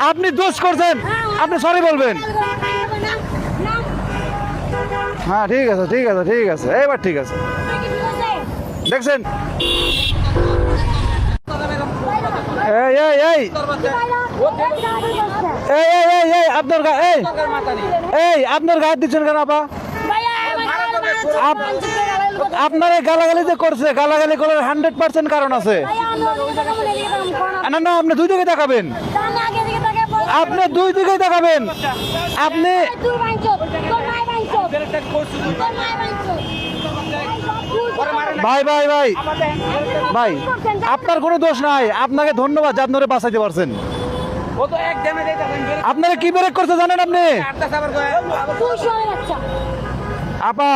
আপনি দোষ করছেন, আপনি সরি বলবেন। হ্যাঁ ঠিক আছে ঠিক আছে ঠিক আছে, এবার ঠিক আছে। দেখছেন এই এই এই এই আপনার এই আপনার গায়ে দিচ্ছেন কেন আপা? আপনার গালাগালি যে করছে, গালাগালি করার 100% কারণ আছে। না না, আপনি দুই দিকে তাকাবেন, আপনি দুই দিকে তাকাবেন। আপনি ভাই ভাই ভাই ভাই, আপনার কোনো দোষ নাই, আপনাকে ধন্যবাদ যে আপনারা বাঁচাইতে পারছেন। আপনারা কি ব্রেক করতে জানেন আপনি? আপা